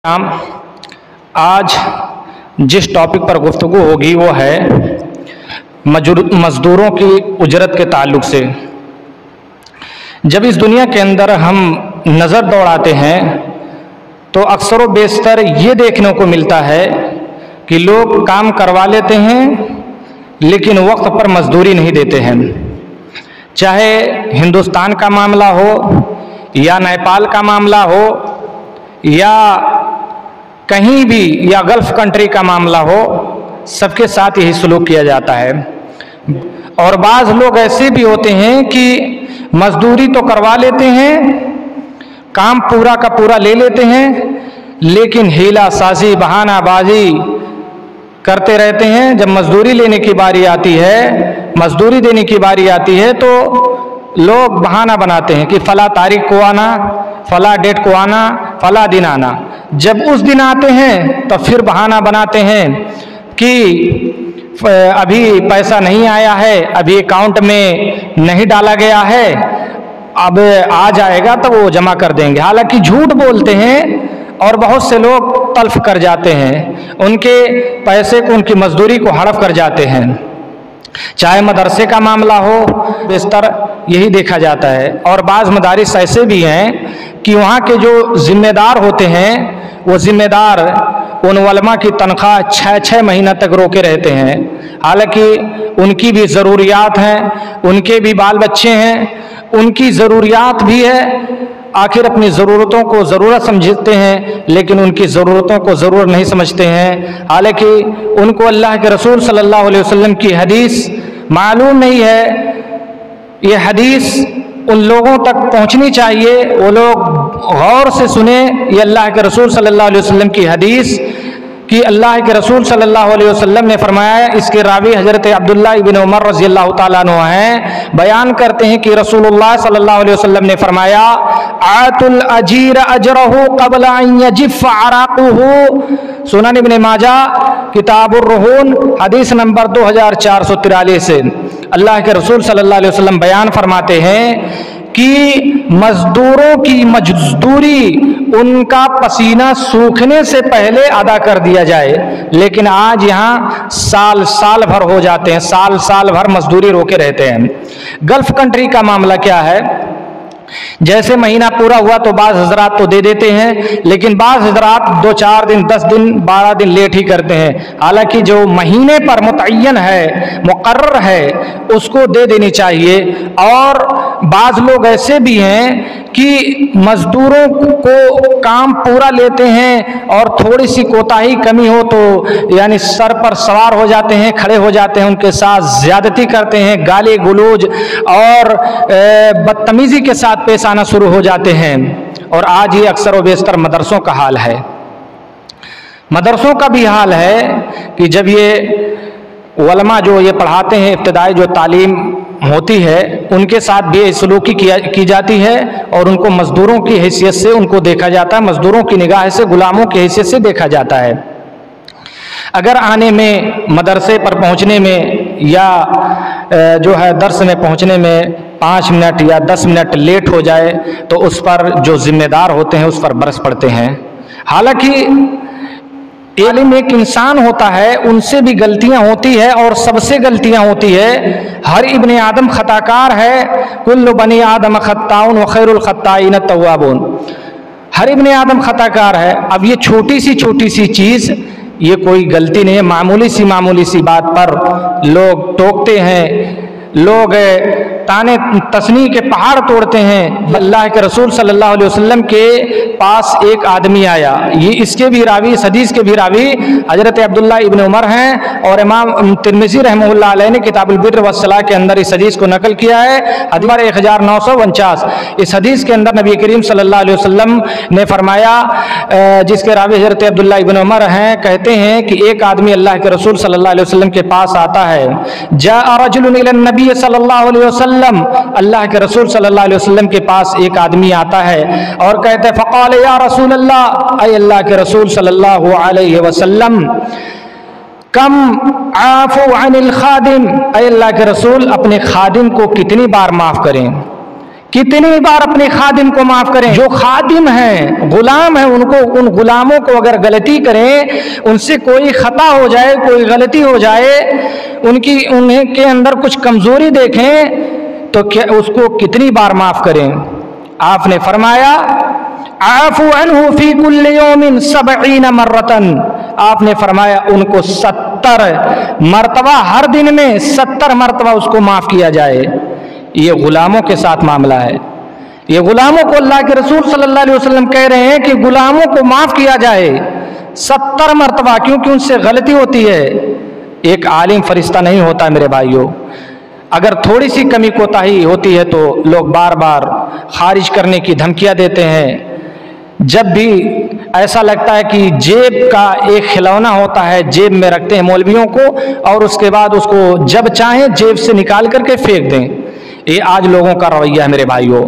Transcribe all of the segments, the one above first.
आज जिस टॉपिक पर गुफ्तगू होगी वो है मज़दूरों की उजरत के ताल्लुक़ से। जब इस दुनिया के अंदर हम नज़र दौड़ाते हैं तो अक्सर व बेशतर ये देखने को मिलता है कि लोग काम करवा लेते हैं लेकिन वक्त पर मजदूरी नहीं देते हैं। चाहे हिंदुस्तान का मामला हो या नेपाल का मामला हो या कहीं भी या गल्फ़ कंट्री का मामला हो, सबके साथ यही सलूक किया जाता है। और बाज़ लोग ऐसे भी होते हैं कि मजदूरी तो करवा लेते हैं, काम पूरा का पूरा ले लेते हैं, लेकिन हीला साजी बहानाबाजी करते रहते हैं। जब मजदूरी लेने की बारी आती है, मजदूरी देने की बारी आती है तो लोग बहाना बनाते हैं कि फ़ला तारीख को आना, फ़ला डेट को आना, फ़ला दिन आना। जब उस दिन आते हैं तो फिर बहाना बनाते हैं कि अभी पैसा नहीं आया है, अभी अकाउंट में नहीं डाला गया है, अब आ जाएगा तो वो जमा कर देंगे। हालांकि झूठ बोलते हैं और बहुत से लोग तल्फ कर जाते हैं, उनके पैसे को, उनकी मजदूरी को हड़प कर जाते हैं। चाहे मदरसे का मामला हो, बेशतर यही देखा जाता है। और बाज़ मदारिस ऐसे भी हैं कि वहाँ के जो ज़िम्मेदार होते हैं वो ज़िम्मेदार उन उलमा की तनख्वाह 6-6 महीना तक रोके रहते हैं। हालांकि उनकी भी ज़रूरियात हैं, उनके भी बाल बच्चे हैं, उनकी ज़रूरियात भी है। आखिर अपनी ज़रूरतों को ज़रूरत समझते हैं लेकिन उनकी ज़रूरतों को ज़रूरत नहीं समझते हैं। हालांकि उनको अल्लाह के रसूल सल्लल्लाहु अलैहि वसल्लम की हदीस मालूम नहीं है। ये हदीस उन लोगों तक पहुंचनी चाहिए, वो लोग गौर से सुने ये अल्लाह के रसूल सल्लल्लाहु अलैहि वसल्लम की हदीस कि अल्लाह के रसूल सल्लल्लाहु अलैहि वसल्लम ने फरमाया। इसके रावी हज़रत अब्दुल्लाह इब्न उमर रज़ियल्लाहु ताला अन्हु हैं, बयान करते हैं कि रसूलुल्लाह सल्लल्लाहु अलैहि वसल्लम ने फरमाया, आतुल अजीर अजरहु क़ब्ल अन यजिफ़ अराक़ुहु। सुनन इब्न माजा किताबुर रुहून हदीस नंबर 2443 से अल्लाह के रसूल सल्लल्लाहु अलैहि वसल्लम बयान फरमाते हैं कि मजदूरों की मजदूरी उनका पसीना सूखने से पहले अदा कर दिया जाए, लेकिन आज यहाँ साल साल भर हो जाते हैं, साल साल भर मजदूरी रोके रहते हैं। गल्फ़ कंट्री का मामला क्या है, जैसे महीना पूरा हुआ तो बाज़ हजरात तो दे देते हैं, लेकिन बाज़ हजरात 2-4 दिन, 10 दिन, 12 दिन लेट ही करते हैं। हालांकि जो महीने पर मुतय्यन है, मुकर्रर है, उसको दे देनी चाहिए। और बाज़ लोग ऐसे भी हैं कि मज़दूरों को काम पूरा लेते हैं और थोड़ी सी कोताही कमी हो तो यानी सर पर सवार हो जाते हैं, खड़े हो जाते हैं, उनके साथ ज़्यादती करते हैं, गाली गलौज और बदतमीज़ी के साथ पेश आना शुरू हो जाते हैं। और आज ये अक्सर व बेशतर मदरसों का हाल है। मदरसों का भी हाल है कि जब ये उलमा जो ये पढ़ाते हैं, इब्तिदाई जो तालीम होती है, उनके साथ भी सलूकी की जाती है और उनको मज़दूरों की हैसियत से उनको देखा जाता है, मज़दूरों की निगाह से, गुलामों की हैसियत से देखा जाता है। अगर आने में, मदरसे पर पहुंचने में या जो है दर्स में पहुंचने में 5 मिनट या 10 मिनट लेट हो जाए तो उस पर जो ज़िम्मेदार होते हैं उस पर बरस पड़ते हैं। हालांकि इल्म एक इंसान होता है, उनसे भी गलतियां होती है और सबसे गलतियां होती है। हर इब्ने आदम खताकार है, कुल्लु बनी आदम खत्ताउन व खैरुल खत्ताइन तव्वाबून। हर इब्ने आदम खताकार है। अब ये छोटी सी चीज़, ये कोई गलती नहीं है, मामूली सी बात पर लोग टोकते हैं, लोग ताने तसनी के पहाड़ तोड़ते हैं। अल्लाह के रसूल सल्लल्लाहु अलैहि वसल्लम के पास एक आदमी आया, ये इसके भी रावी, इस हदीस के भी रावी हज़रत अब्दुल्लाह इब्न उमर हैं और इमाम तिरमिज़ी रहमहुल्लाह अलैह ने किताबुल बिर्र वस्सलाह के अंदर इस हदीस को नकल किया है, हदीस नंबर 1949। इस हदीस के अंदर नबी करीम सल्लल्लाहु अलैहि वसल्लम ने फरमाया, जिसके रावी हज़रत अब्दुल्लाह इब्न उमर हैं, कहते हैं कि एक आदमी अल्लाह के रसूल सल्लल्लाहु अलैहि वसल्लम के पास आता है। जा रजुलुन इलन नबी सल्लल्लाहु अलैहि वसल्लम, अल्लाह के रसूल सल्लल्लाहु अलैहि वसल्लम के पास एक आदमी आता है और कहते हैं, फ़क़ाल या रसूल अल्लाह, ऐ अल्लाह के रसूल सल्लल्लाहु अलैहि वसल्लम, कम आफू अनिल खादिम, ऐ अल्लाह के रसूल अपने खादिम को कितनी बार माफ़ करें, कितनी बार अपने खादिम को माफ करें। जो खादिम हैं, गुलाम हैं, उनको, उन गुलामों को अगर गलती करें, उनसे कोई खता हो जाए, कोई गलती हो जाए, उन्हें के अंदर कुछ कमजोरी देखें तो क्या उसको कितनी बार माफ करें। आपने फरमाया आफू अन्हु फी कुल्ली यौमिन 70 मर्रतन, आपने फरमाया उनको 70 मरतबा, हर दिन में 70 मरतबा उसको माफ किया जाए। ये गुलामों के साथ मामला है। ये गुलामों को अल्लाह के रसूल सल्लल्लाहु अलैहि वसल्लम कह रहे हैं कि गुलामों को माफ किया जाए 70 मरतबा, क्योंकि उनसे गलती होती है। एक आलिम फरिश्ता नहीं होता मेरे भाइयों। अगर थोड़ी सी कमी कोताही होती है तो लोग बार बार खारिज करने की धमकियां देते हैं। जब भी ऐसा लगता है कि जेब का एक खिलौना होता है, जेब में रखते हैं मौलवियों को, और उसके बाद उसको जब चाहें जेब से निकाल करके फेंक दें। ये आज लोगों का रवैया है मेरे भाइयों।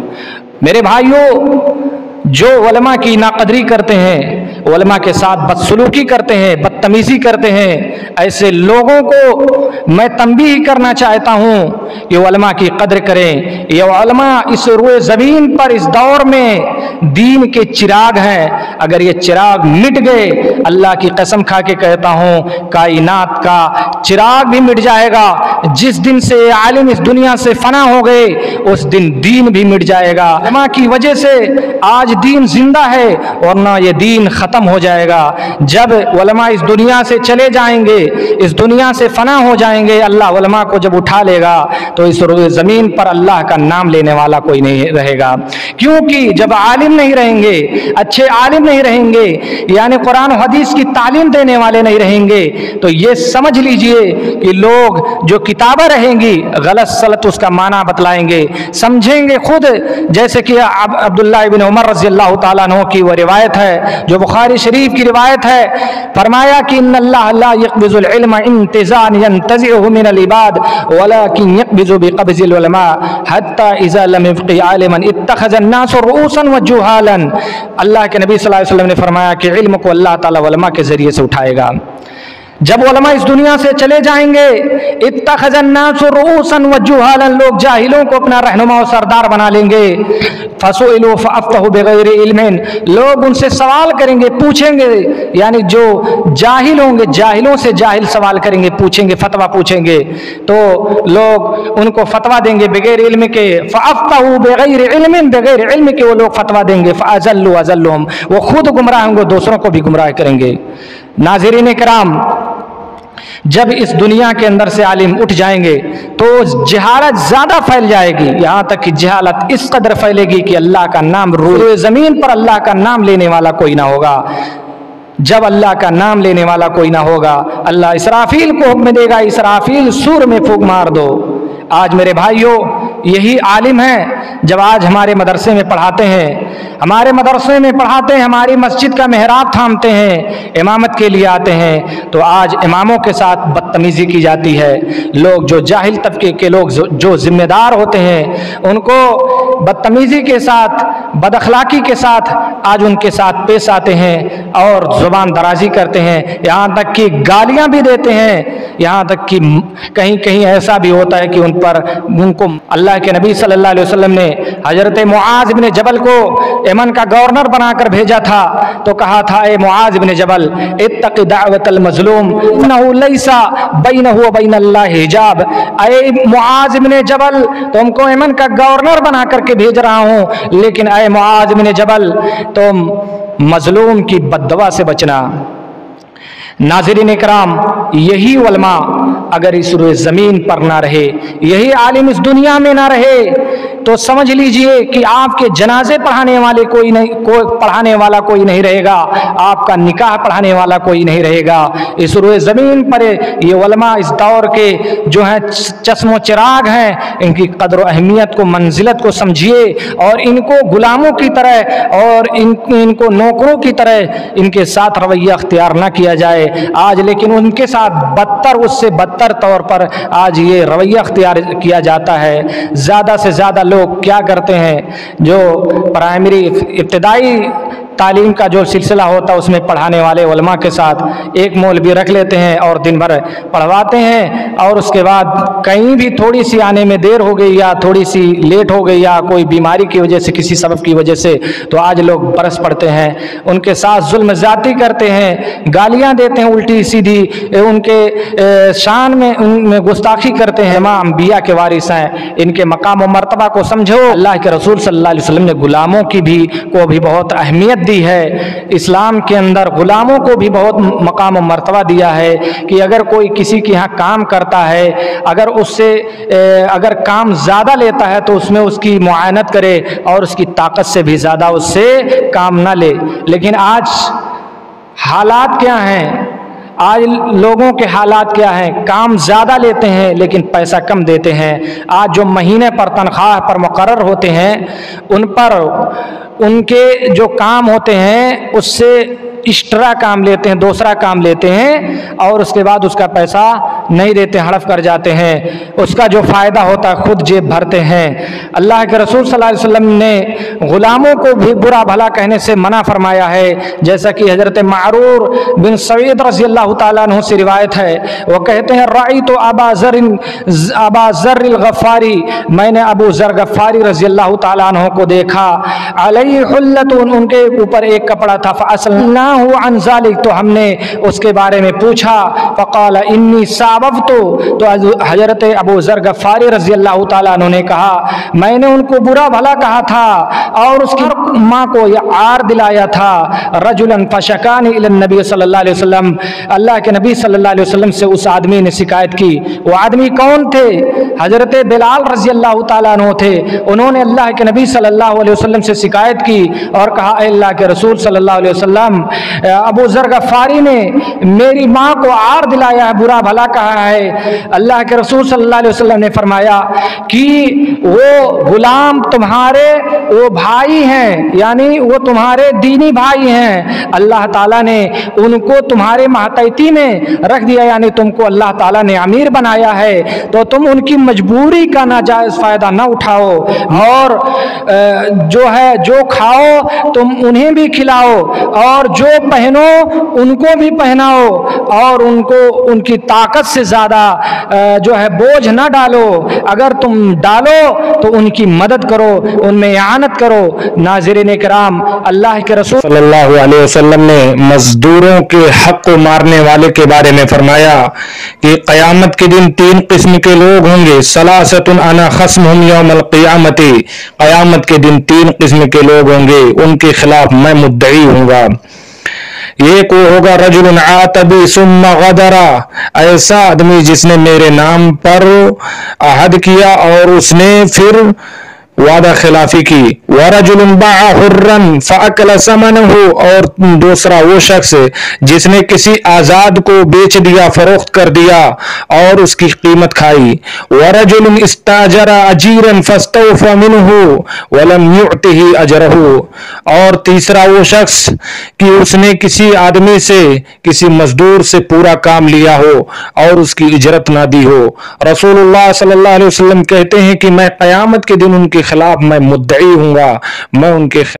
मेरे भाइयों, जो उलमा की नाकदरी करते हैं, उलमा के साथ बदसलूकी करते हैं, बदतमीजी करते हैं, ऐसे लोगों को मैं तंबीह करना चाहता हूँ कि उलमा की कदर करें। ये उलमा इस रुए ज़मीन पर इस दौर में दीन के चिराग हैं। अगर ये चिराग मिट गए, अल्लाह की कसम खा के कहता हूँ, कायनात का चिराग भी मिट जाएगा। जिस दिन से आलिम इस दुनिया से फना हो गए, उस दिन दीन भी मिट जाएगा। उलमा की वजह से आज दीन जिंदा है, वरना ये दीन खत्म हो जाएगा। जब उलमा इस दुनिया से चले जाएंगे, इस दुनिया से फना हो जाएंगे, अल्लाह उलमा को जब उठा लेगा तो इस ज़मीन पर अल्लाह का नाम लेने वाला कोई नहीं रहेगा। क्योंकि जब आलिम नहीं रहेंगे, अच्छे आलिम नहीं रहेंगे, यानी कुरान हदीस की तालीम देने वाले नहीं रहेंगे, तो ये समझ लीजिए कि लोग जो किताबें रहेंगी गलत सलत उसका माना बतलाएंगे, समझेंगे खुद। जैसे कि अब्दुल्लाह इब्न उमर रज़ियल्लाहु ताला अन्हु की वो रिवायत है, जो बुखारी शरीफ की रिवायत है, फरमाया कि इन्नल्लाह ला यक़बिज़ुल इल्म इंतिज़ान यंतज़िअहु मिनल इबाद वलाकिन यक़बिज़ु बिक़ब्ज़िल उलमा हत्ता इज़ा लम यब्क़ि आलिमन इत्तख़ज़न नासु रुऊसन व जुहालन। अल्लाह के नबी सल्लल्लाहु अलैहि वसल्लम ने फरमाया कि इल्म को अल्लाह ताला उलमा के ज़रिए से उठाएगा। जब उलमा इस दुनिया से चले जाएंगे, इत्तख़ज़न नासु रुऊसन व जुहालन, लोग जाहिलों को अपना रहनुमा और सरदार बना लेंगे। फसुइलू फअफ्तहू बिग़ैरि इल्मिन, लोग उनसे सवाल करेंगे, पूछेंगे, यानी जो जाहिल होंगे जाहिलों से जाहिल सवाल करेंगे, पूछेंगे, फतवा पूछेंगे, तो लोग उनको फतवा देंगे बगैर इल्म के। फअफ्तहू बिग़ैरि इल्मिन, बगैर इल्म के वो लोग फतवा देंगे। फअज़ल्लू अज़ल्लुहुम, वो खुद गुमराह होंगे, दूसरों को भी गुमराह करेंगे। नाज़रीन किराम, जब इस दुनिया के अंदर से आलिम उठ जाएंगे तो जहालत ज़्यादा फैल जाएगी, यहाँ तक कि जहालत इस कदर फैलेगी कि अल्लाह का नाम रूए ज़मीन पर अल्लाह का नाम लेने वाला कोई ना होगा। जब अल्लाह का नाम लेने वाला कोई ना होगा, अल्लाह इसराफील को हुक्म देगा, इसराफील सूर में फूंक मार दो। आज मेरे भाइयों, यही आलिम हैं जब आज हमारे मदरसे में पढ़ाते हैं, हमारे मदरसे में पढ़ाते हैं, हमारी मस्जिद का मेहराब थामते हैं, इमामत के लिए आते हैं, तो आज इमामों के साथ बदतमीज़ी की जाती है। लोग जो जाहिल तबके के लोग जो जिम्मेदार होते हैं, उनको बदतमीज़ी के साथ, बदअखलाकी के साथ आज उनके साथ पेश आते हैं और ज़ुबान दराजी करते हैं, यहाँ तक कि गालियाँ भी देते हैं। यहाँ तक कि कहीं कहीं ऐसा भी होता है कि उनको अल्लाह के नबी सल्लल्लाहु अलैहि वसल्लम ने हज़रत मुआज़ इब्न जबल को यमन का गवर्नर बनाकर भेजा था, तो कहा था, ए मुआज़ इब्न जबल, इत्तक़ि दाअवतल मज़लूम इन्नहु लैसा बैनहु व बैनल्लाहि हिजाब। ए मुआज़ इब्न जबल, तुमको यमन का गवर्नर बना करके भेज रहा हूँ, लेकिन ए मुआज़ इब्न जबल, तुम मज़लूम की बद्दुआ से बचना। नाज़रीन इकराम, यही उलमा अगर इस रुए ज़मीन पर ना रहे, यही आलिम इस दुनिया में ना रहे, तो समझ लीजिए कि आपके जनाजे पढ़ाने वाले पढ़ाने वाला कोई नहीं रहेगा, आपका निकाह पढ़ाने वाला कोई नहीं रहेगा। इस रुए ज़मीन पर ये उलमा इस दौर के जो हैं चश्मो चिराग हैं, इनकी कदर व अहमियत को, मंजिलत को समझिए और इनको गुलामों की तरह और इनको नौकरों की तरह इनके साथ रवैया अख्तियार ना किया जाए। आज लेकिन उनके साथ बदतर, उससे बदतर तौर पर आज ये रवैया अख्तियार किया जाता है। ज़्यादा से ज़्यादा लोग क्या करते हैं, जो प्राइमरी इब्तदाई तालीम का जो सिलसिला होता है उसमें पढ़ाने वाले उलमा के साथ एक मौलवी रख लेते हैं और दिन भर पढ़वाते हैं, और उसके बाद कहीं भी थोड़ी सी आने में देर हो गई या थोड़ी सी लेट हो गई या कोई बीमारी की वजह से, किसी सबब की वजह से, तो आज लोग बरस पड़ते हैं, उनके साथ जुल्म ज़्यादती करते हैं, गालियां देते हैं उल्टी सीधी, उनके शान में उनमें गुस्ताखी करते हैं। मां अंबिया के वारिस हैं, इनके मकाम व मर्तबा को समझो। अल्लाह के रसूल सल्लल्लाहु अलैहि वसल्लम ने गुलामों की भी बहुत अहमियत दी है। इस्लाम के अंदर गुलामों को भी बहुत मकाम व मर्तबा दिया है कि अगर कोई किसी के यहाँ काम करता है, अगर उससे अगर काम ज़्यादा लेता है तो उसमें उसकी मुआयनत करे और उसकी ताकत से भी ज़्यादा उससे काम ना ले। लेकिन आज हालात क्या हैं? आज लोगों के हालात क्या हैं? काम ज़्यादा लेते हैं लेकिन पैसा कम देते हैं। आज जो महीने पर तनख्वाह पर मुकर्रर होते हैं, उन पर उनके जो काम होते हैं उससे एक्स्ट्रा काम लेते हैं, दूसरा काम लेते हैं और उसके बाद उसका पैसा नहीं देते, हड़प कर जाते हैं। उसका जो फ़ायदा होता है खुद जेब भरते हैं। अल्लाह के रसूल सल्लल्लाहु अलैहि वसल्लम ने गुलामों को भी बुरा भला कहने से मना फरमाया है, जैसा कि हज़रत मारूर बिन सईद रज़ी अल्लाह ताला अन्हु से रिवायत है। वो कहते हैं राई तो अबा ज़र गफ़ारी, मैंने अबू ज़र गफ़ारी रज़ी अल्लाह ताला अन्हु को देखा, अलैहि हुल्लतुन, उनके ऊपर एक कपड़ा था, फ़असलना अन ज़ालिक, तो हमने उसके बारे में पूछा, फ़क़ाल इन्नी साबबतु, तो हज़रत अबू ज़र गफ़ारी रज़ी अल्लाह ताला अन्हु ने कहा मैंने उनको बुरा भला कहा था और उसकी माँ को यह आर दिलाया था। रजुलन फ़शकानी इलन नबी सल्लल्लाहु अलैहि वसल्लम, अल्लाह के नबी सल्लल्लाहु अलैहि वसल्लम से उस आदमी ने शिकायत की। वो आदमी कौन थे? हज़रत बिलाल रज़ी अल्लाह ताला अन्हु थे। उन्होंने अल्लाह के नबी सल्लल्लाहु अलैहि वसल्लम से शिकायत की और कहा अल्लाह के रसूल सल्लल्लाहु अलैहि वसल्लम, अबू ज़र गफ़ारी ने मेरी माँ को आर दिलाया है, बुरा भला कहा है। अल्लाह के रसूल सल्लल्लाहु अलैहि वसल्लम ने फरमाया कि वो गुलाम तुम्हारे वो भाई हैं, यानी वो तुम्हारे दीनी भाई हैं। अल्लाह ताला ने उनको तुम्हारे महतैती में रख दिया, यानी तुमको अल्लाह ताला ने अमीर बनाया है, तो तुम उनकी मजबूरी का नाजायज़ फ़ायदा ना उठाओ और जो है जो खाओ तुम उन्हें भी खिलाओ और जो पहनो उनको भी पहनाओ और उनको उनकी ताकत से ज़्यादा जो है बोझ ना डालो। अगर तुम डालो तो उनकी मदद करो, उनमें इआनत करो। नाज़रीन किराम, अल्लाह के रसूल सल्लल्लाहु अलैहि वसल्लम ने मजदूरों के हक को मारने वाले के बारे में फरमाया कि क़यामत के दिन 3 किस्म के लोग होंगे। सलासतुन अना खस्मुहुम यौमल क़ियामती, क़यामत के दिन 3 किस्म के लोग होंगे, उनके खिलाफ मैं मुद्दई हूँगा। एक वो होगा रजुलन आतबी सुम्मा गदरा, ऐसा आदमी जिसने मेरे नाम पर अहद किया और उसने फिर वादा खिलाफी की। वरजुलन बाअ हुर्रन फअकल समनहु, और दूसरा वो शख्स जिसने किसी आजाद को बेच दिया, फरोख्त कर दिया और उसकी कीमत खाई। वरजुलन इस्ताजरा अजीरन फस्तौफा मिनहु वलम युअतिही अजरहु, और तीसरा वो शख्स कि उसने किसी आदमी से, किसी मजदूर से पूरा काम लिया हो और उसकी इजरत ना दी हो। रसूलुल्लाह सल्लल्लाहु अलैहि वसल्लम कहते हैं कि मैं क़यामत के दिन उनके खिलाफ मैं मुद्दई हूँगा, मैं उनके